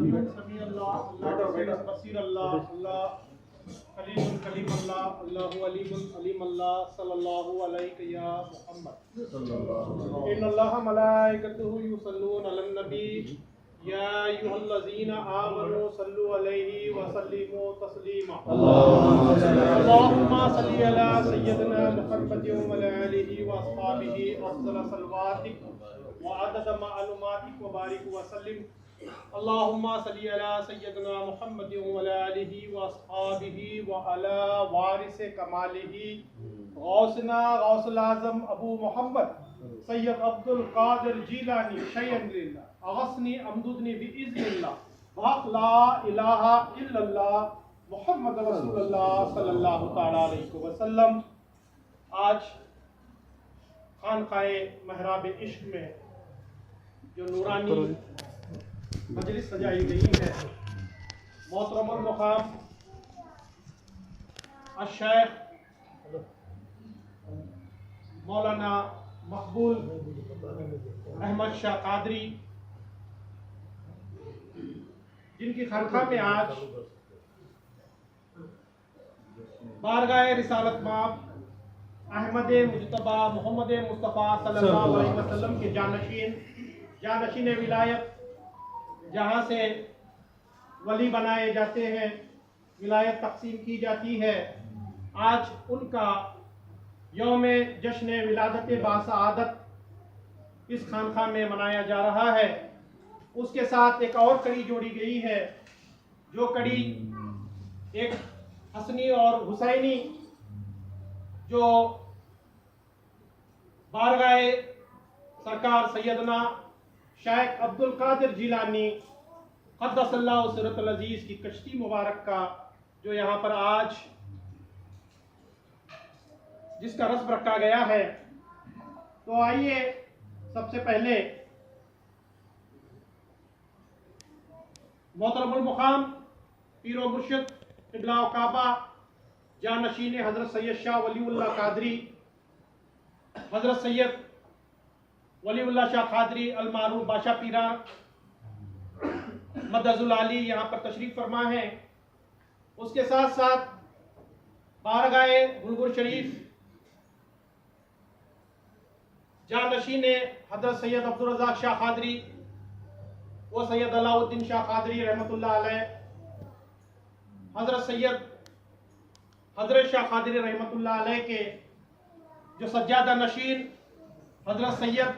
سمیع اللہ اللہ بصیر اللہ اللہ علیم کلیم اللہ اللہ علیم علیم اللہ صلی اللہ علیہ یا محمد ان اللہ ملائکتہ یصلون علی النبی یا ایھا الذین آمنوا صلوا علیہ وسلموا تسلیما اللہم صلی علی سیدنا محمد وعلی آلہ واصحابہ افضل صلواتک وعدد معلوماتک وبارک وسلم اللہم صلی علی سیدنا محمد وعلی آلہ واصحابہ وعلی وارث کمالہ غوثنا غوث العظم ابو محمد سید عبد القادر جیلانی شیئن للہ اغثنی امددنی باذن اللہ بحق لا الہ الا اللہ محمد رسول اللہ صلی اللہ تعالی علیہ وسلم۔ آج خانقاہ محراب عشق میں جو نورانی مجلس سجائی گئی ہے، محترم المقام الشیخ مولانا مقبول احمد شاہ قادری، جن کی خانقاہ میں آج بارگاہ رسالت مآب احمد مجتبی محمد مصطفیٰ صلی اللہ علیہ وسلم کے جانشین ولایت، جہاں سے ولی بنائے جاتے ہیں، ولایت تقسیم کی جاتی ہے، آج ان کا یوم جشن ولادت باسعادت اس خانقاہ میں منایا جا رہا ہے۔ اس کے ساتھ ایک اور کڑی جوڑی گئی ہے، جو کڑی ایک حسنی اور حسینی جو بارگاہ سرکار سیدنا شیخ عبد القادر جیلانی قدس اللہ سرۃ العزیز کی کشتی مبارک کا جو یہاں پر آج جس کا رسم رکھا گیا ہے، تو آئیے سب سے پہلے محترم المقام پیر و مرشد قبلہ و کعبہ جانشین حضرت سید شاہ ولی اللہ قادری، حضرت سید ولی اللہ شاہ قادری المعروف بادشاہ پیران مدد العالی یہاں پر تشریف فرما ہے۔ اس کے ساتھ ساتھ بارگاہ گلبر شریف جانشین حضرت سید عبدالرزاق شاہ قادری و سید علاء الدین شاہ قادری رحمۃ اللہ علیہ، حضرت سید حضرت شاہ قادری رحمۃ اللہ علیہ کے جو سجادہ نشین حضرت سید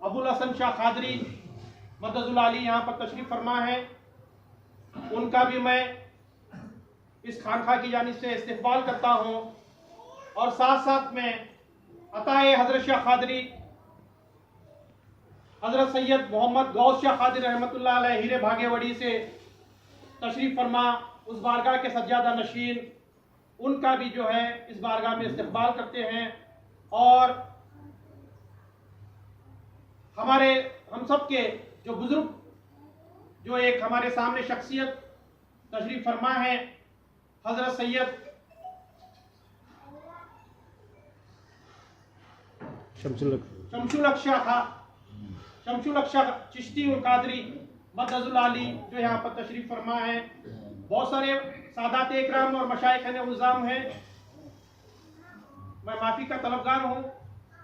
ابو الحسن شاہ قادری مدد العالی یہاں پر تشریف فرما ہے، ان کا بھی میں اس خانقاہ کی جانب سے استقبال کرتا ہوں، اور ساتھ ساتھ میں عطائے حضرت شاہ قادری حضرت سید محمد غوث شاہ قادری رحمۃ اللہ علیہ ہیرے بھاگے وڑی سے تشریف فرما اس بارگاہ کے سجادہ نشین، ان کا بھی جو ہے اس بارگاہ میں استقبال کرتے ہیں، اور ہم سب کے جو بزرگ جو ایک ہمارے سامنے شخصیت تشریف فرما ہے، حضرت سید شمس الحق شاہ چشتی القادری مدد العالی جو یہاں پر تشریف فرما ہے، بہت سارے سادات اکرام اور مشائخ نظام ہیں، میں معافی کا طلبگار ہوں،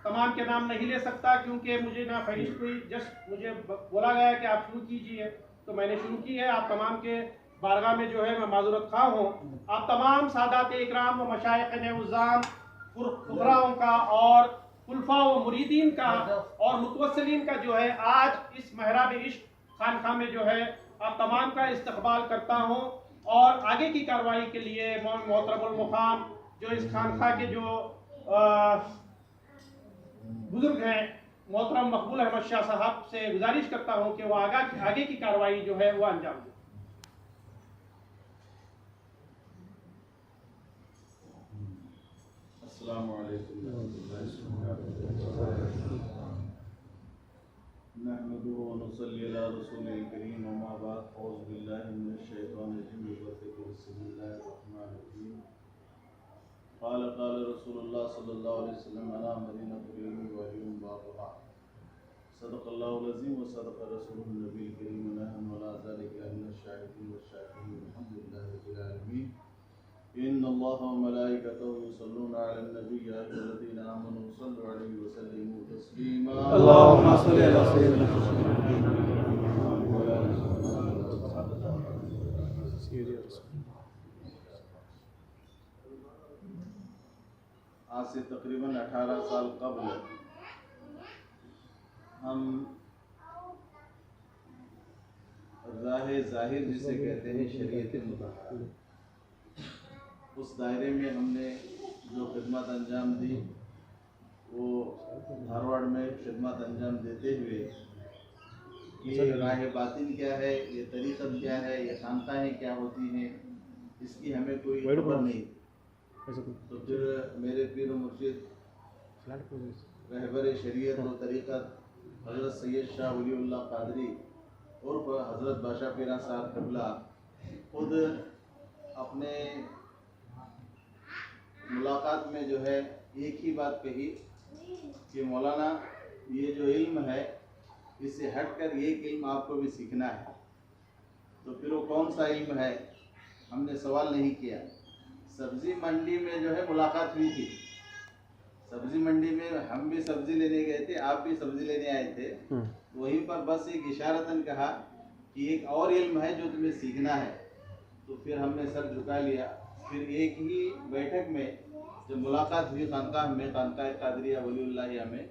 تمام کے نام نہیں لے سکتا کیونکہ مجھے نہ فہرست ہوئی، جسٹ مجھے بولا گیا کہ آپ شروع کیجئے تو میں نے شروع کی ہے۔ آپ تمام کے بارگاہ میں جو ہے میں معذرت خواہ ہوں، آپ تمام سادات اکرام و مشائخ نظام فقراؤں کا اور خلفاء و مریدین کا اور متوسلین کا جو ہے آج اس محراب عشق خانقاہ میں جو ہے آپ تمام کا استقبال کرتا ہوں، اور آگے کی کارروائی کے لیے محترم المقام جو اس خانقاہ کے جو بزرگ ہیں محترم مقبول احمد شاہ صاحب سے گزارش کرتا ہوں کہ وہ آگے کی کارروائی جو ہے وہ انجام دیں۔ السلام علیکم نحمده ونصلي على رسوله الكريم وما بعد اعوذ بالله من الشيطان الرجيم بسم الله الرحمن الرحيم قال رسول الله صلى الله عليه وسلم انا مدينة العلم والعلم بابها صدق الله العظيم وصدق رسوله النبي الكريم ونحن على ذلك الله وملائكته يصلون على النبي يا أيها الذين آمنوا صلوا عليه وسلموا تسليما اللهم صل على سيدنا آج سے تقریباً 18 سال قبل ہم راہ ظاہر جسے کہتے ہیں شریعت مطالعہ، اس دائرے میں ہم نے جو خدمت انجام دی وہ دھارواڑ میں خدمت انجام دیتے ہوئے یہ راہ باطن کیا ہے، یہ طریقت کیا ہے، یہ خانقاہیں کیا ہوتی ہیں، اس کی ہمیں کوئی خبر نہیں۔ تو پھر میرے پیر و مرشد رہبر شریعت و طریقت حضرت سید شاہ ولی اللہ قادری عرف حضرت بادشاہ پیرا صاحب قبلہ خود اپنے ملاقات میں جو ہے ایک ہی بات کہی کہ مولانا یہ جو علم ہے اس سے ہٹ کر ایک علم آپ کو بھی سیکھنا ہے۔ تو پھر وہ کون سا علم ہے؟ ہم نے سوال نہیں کیا۔ سبزی منڈی میں جو ہے ملاقات ہوئی تھی، سبزی منڈی میں ہم بھی سبزی لینے گئے تھے، آپ بھی سبزی لینے آئے تھے، وہیں پر بس ایک اشارتاً کہا کہ ایک اور علم ہے جو تمہیں سیکھنا ہے۔ تو پھر ہم نے سر جھکا لیا۔ پھر ایک ہی بیٹھک میں جب ملاقات ہوئی خانقاہ میں، خانقاہ قادریہ ولی اللہ میں،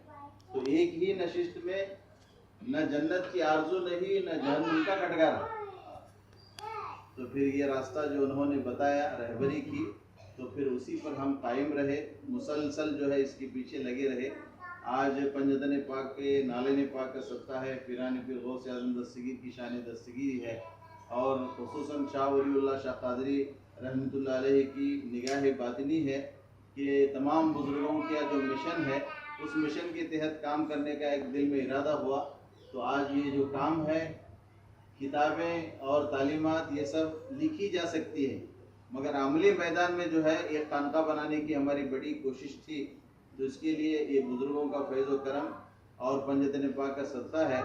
تو ایک ہی نشست میں نہ جنت کی آرزو نہیں نہ جہنم کا کٹکارا۔ تو پھر یہ راستہ جو انہوں نے بتایا رہبری کی، تو پھر اسی پر ہم قائم رہے، مسلسل جو ہے اس کے پیچھے لگے رہے۔ آج پنجتن پاک کے نالین پاک کا صدقہ ہے، پیران پیر غوث اعظم دستگیر کی شان دستگیری ہے، اور خصوصاً شاہ ولی اللہ شاہ قادری رحمۃ اللہ علیہ کی نگاہ باطنی ہے کہ تمام بزرگوں کا جو مشن ہے اس مشن کے تحت کام کرنے کا ایک دل میں ارادہ ہوا۔ تو آج یہ جو کام ہے، کتابیں اور تعلیمات یہ سب لکھی جا سکتی ہیں، مگر عملی میدان میں جو ہے ایک خانقاہ بنانے کی ہماری بڑی کوشش تھی۔ تو اس کے لیے یہ بزرگوں کا فیض و کرم اور پنجتن پاک کا صدقہ ہے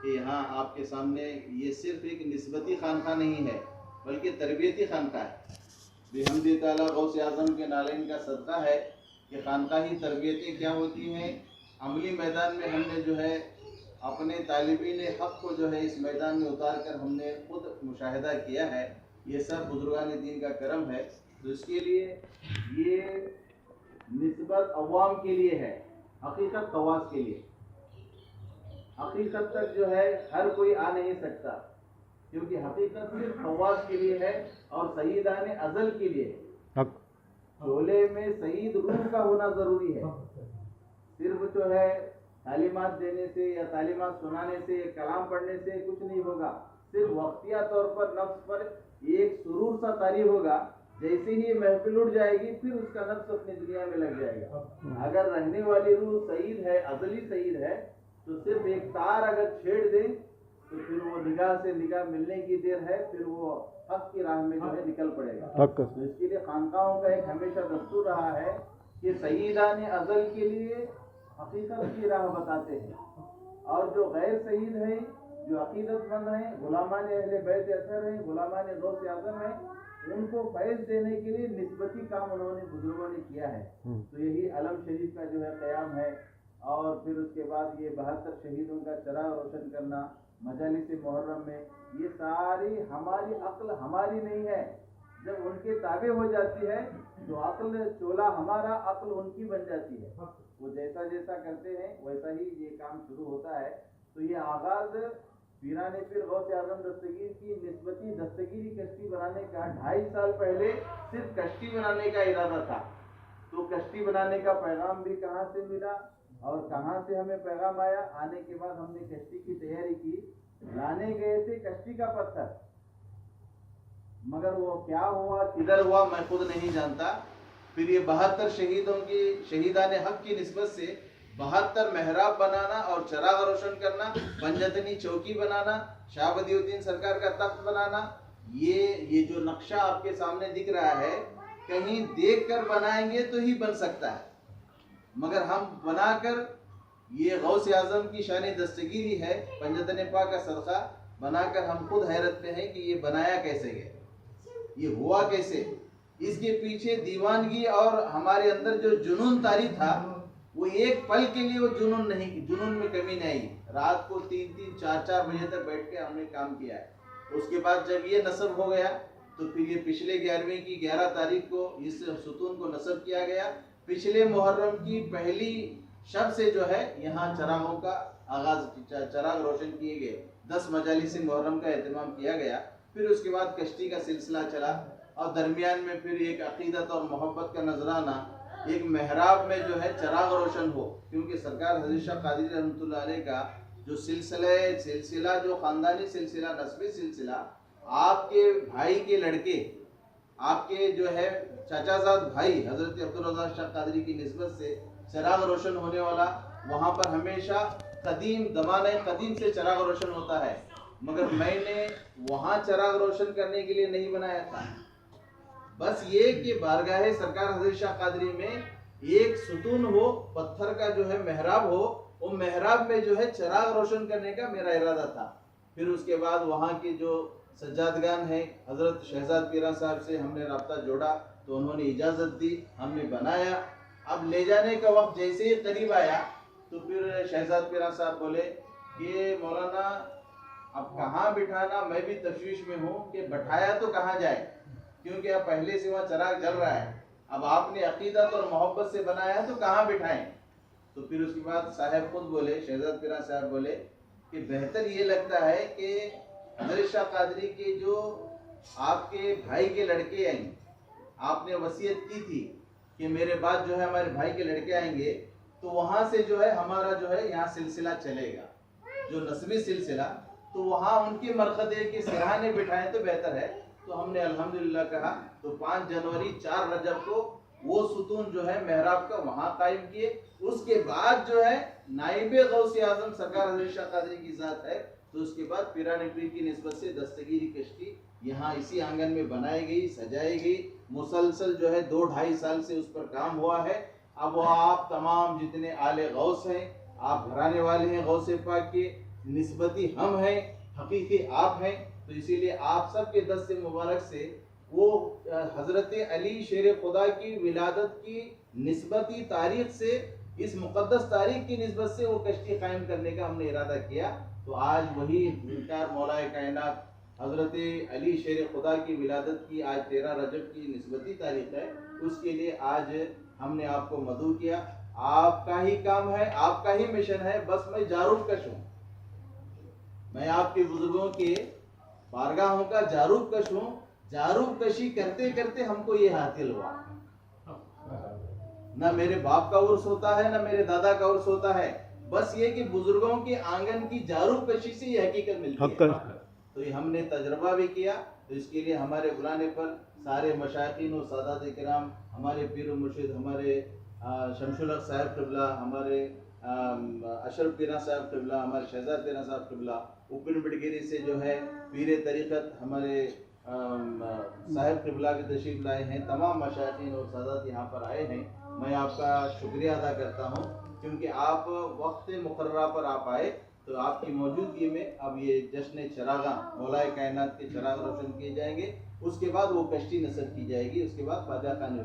کہ یہاں آپ کے سامنے یہ صرف ایک نسبتی خانقاہ نہیں ہے بلکہ تربیتی خانقاہ ہے۔ بحمد تعالیٰ غوث اعظم کے نالین کا صدقہ ہے کہ خانقاہی تربیتیں کیا ہوتی ہیں۔ عملی میدان میں ہم نے جو ہے اپنے طالبین حق کو جو ہے اس میدان میں اتار کر ہم نے خود مشاہدہ کیا ہے۔ یہ سب بزرگان دین کا کرم ہے۔ تو اس کے لیے یہ نسبت عوام کے لیے ہے، حقیقت خواص کے لیے۔ حقیقت تک جو ہے ہر کوئی آ نہیں سکتا، کیونکہ حقیقت صرف خواص کے لیے ہے اور سیدان ازل کے لیے ہے۔ چولے میں سید روح کا ہونا ضروری ہے۔ صرف جو ہے تعلیمات دینے سے یا تعلیمات سنانے سے یا کلام پڑھنے سے کچھ نہیں ہوگا۔ صرف وقتیہ طور پر نفس پر ایک سرور سا طاری ہوگا، جیسے ہی محفل اٹھ جائے گی پھر اس کا نفس اپنی دنیا میں لگ جائے گا۔ اگر رہنے والی روح سعید ہے، ازلی سعید ہے، تو صرف ایک تار اگر چھیڑ دیں تو پھر وہ نگاہ سے نگاہ ملنے کی دیر ہے، پھر وہ حق کی راہ میں جو ہے نکل پڑے گا۔ تو اس کے لیے خانقاہوں کا ایک ہمیشہ دستور رہا ہے کہ سیدان ازل کے لیے حقیقت کی راہ بتاتے ہیں، اور جو غیر سعید ہیں، جو عقیدت مند ہیں، غلامان اہل بیت اثر ہیں، غلامان غوث اعظم ہیں، ان کو فیض دینے کے لیے نسبتی کام انہوں نے بزرگوں نے کیا ہے۔ تو یہی علم شریف کا جو ہے قیام ہے، اور پھر اس کے بعد یہ 72 شہیدوں کا چراغ روشن کرنا مجالس محرم میں، یہ ساری ہماری عقل ہماری نہیں ہے۔ جب ان کے تابع ہو جاتی ہے تو عقل چولا ہمارا، عقل ان کی بن جاتی ہے۔ وہ جیسا جیسا کرتے ہیں ویسا ہی یہ کام شروع ہوتا ہے۔ تو یہ آغاز پیران پیر غوث اعظم دستگیر کی نسبتی دستگیری کشتی بنانے کا 2.5 سال پہلے صرف کشتی بنانے کا ارادہ تھا۔ تو کشتی بنانے کا پیغام بھی کہاں سے ملا اور کہاں سے ہمیں پیغام آیا؟ آنے کے بعد ہم نے کشتی کی تیاری کی، لانے گئے تھے کشتی کا پتھر، مگر وہ کیا ہوا کدھر ہوا میں خود نہیں جانتا۔ پھر یہ 72 شہیدوں کی، شہیدان حق کی نسبت سے 72 محراب بنانا اور چراغ روشن کرنا، پنجتنی چوکی بنانا، شاہ بدیع الدین سرکار کا تخت بنانا، یہ جو نقشہ آپ کے سامنے دکھ رہا ہے، کہیں دیکھ کر بنائیں گے تو ہی بن سکتا ہے، مگر ہم بنا کر، یہ غوث اعظم کی شان دستگیری ہے، پنجتن پاک کا صدقہ، بنا کر ہم خود حیرت میں ہیں کہ یہ بنایا کیسے گیا، یہ ہوا کیسے۔ اس کے پیچھے دیوانگی اور ہمارے اندر جو جنون طاری تھا وہ ایک پل کے لیے وہ جنون میں کمی نہیں آئی. رات کو 3-3 4-4 بجے تک بیٹھ کے ہم نے کام کیا ہے. اس کے بعد جب یہ نصب ہو گیا تو پھر یہ پچھلے 11ویں کی 11 تاریخ کو اس ستون کو نصب کیا گیا. پچھلے محرم کی پہلی شب سے جو ہے یہاں چراغوں کا آغاز، چراغ روشن کیے گئے. 10 مجالس محرم کا اہتمام کیا گیا. پھر اس کے بعد کشتی کا سلسلہ چلا اور درمیان میں پھر ایک عقیدت اور محبت کا نذرانہ، ایک محراب میں جو ہے چراغ روشن ہو. کیونکہ سرکار حضرت شاہ قادری رحمۃ اللہ علیہ کا جو سلسلہ جو خاندانی سلسلہ، نسبی سلسلہ، آپ کے بھائی کے لڑکے، آپ کے جو ہے چاچا زاد بھائی حضرت عبدالرزاق شاہ قادری کی نسبت سے چراغ روشن ہونے والا، وہاں پر ہمیشہ قدیم زمانہ قدیم سے چراغ روشن ہوتا ہے. مگر میں نے وہاں چراغ روشن کرنے کے لیے نہیں بنایا تھا. بس یہ کہ بارگاہ سرکار حضرت شاہ قادری میں ایک ستون ہو، پتھر کا جو ہے محراب ہو، وہ محراب میں جو ہے چراغ روشن کرنے کا میرا ارادہ تھا. پھر اس کے بعد وہاں کے جو سجادگان ہیں، حضرت شہزاد پیرا صاحب سے ہم نے رابطہ جوڑا تو انہوں نے اجازت دی، ہم نے بنایا. اب لے جانے کا وقت جیسے ہی قریب آیا تو پھر شہزاد پیرا صاحب بولے کہ مولانا اب کہاں بٹھانا، میں بھی تشویش میں ہوں کہ بٹھایا تو کہاں جائے، کیونکہ اب پہلے سے وہاں چراغ جل رہا ہے. اب آپ نے عقیدت اور محبت سے بنایا ہے تو کہاں بٹھائیں. تو پھر اس کے بعد صاحب خود بولے، شہزاد پیرا صاحب بولے کہ بہتر یہ لگتا ہے کہ حضرت شاہ قادری کے جو آپ کے بھائی کے لڑکے آئیں، آپ نے وصیت کی تھی کہ میرے بعد جو ہے ہمارے بھائی کے لڑکے آئیں گے تو وہاں سے جو ہے ہمارا جو ہے یہاں سلسلہ چلے گا، جو نسبی سلسلہ، تو وہاں ان کے مرقدے کے سرہانے بٹھائیں تو بہتر ہے. تو ہم نے الحمدللہ کہا. تو 5 جنوری 4 رجب کو وہ ستون جو ہے محراب کا وہاں قائم کیے. اس کے بعد جو ہے نائب غوث اعظم سرکار حضرت شاہ قادری کی ذات ہے، تو اس کے بعد پیران پیر کی نسبت سے دستگیری کشتی یہاں اسی آنگن میں بنائی گئی، سجائی گئی. مسلسل جو ہے 2-2.5 سال سے اس پر کام ہوا ہے. اب وہ آپ تمام جتنے آل غوث ہیں، آپ گھرانے والے ہیں غوث پاک کے، نسبتی ہم ہیں، حقیقی آپ ہیں. تو اسی لیے آپ سب کے دست مبارک سے وہ حضرت علی شیر خدا کی ولادت کی نسبتی تاریخ سے، اس مقدس تاریخ کی نسبت سے وہ کشتی قائم کرنے کا ہم نے ارادہ کیا. تو آج وہی ذوالفقار مولا کائنات حضرت علی شیر خدا کی ولادت کی آج 13 رجب کی نسبتی تاریخ ہے. اس کے لیے آج ہم نے آپ کو مدعو کیا. آپ کا ہی کام ہے، آپ کا ہی مشن ہے. بس میں جاروب کش ہوں، میں آپ کے بزرگوں کے بارگاہوں کا جاروب کش ہوں. جاروب کشی کرتے کرتے ہم کو یہ حاصل ہوا. نہ میرے باپ کا عرص ہوتا ہے، نہ میرے دادا کا عرص ہوتا ہے. بس یہ کہ بزرگوں کے آنگن کی جاروب کشی سے یہ حقیقت ملتی ہے. تو یہ ہم نے تجربہ بھی کیا. تو اس کے لیے ہمارے بلانے پر سارے مشائخین و سادات کرام، ہمارے پیر و مرشد، ہمارے شمس الحق صاحب قبلہ، ہمارے اشرف پیرا صاحب قبلہ، ہمارے شہزاد پیرا صاحب قبلہ، اوپن بڑگیری سے جو ہے پیر طریقت ہمارے صاحب قبلہ کے تشریف لائے ہیں. تمام مشائخین اور سادات یہاں پر آئے ہیں. میں آپ کا شکریہ ادا کرتا ہوں کیونکہ آپ وقت مقررہ پر آپ آئے. تو آپ کی موجودگی میں اب یہ جشن چراغاں مولا کائنات کے چراغ روشن کیے جائیں گے. اس کے بعد وہ کشتی نصب کی جائے گی. اس کے بعد خواجہ خان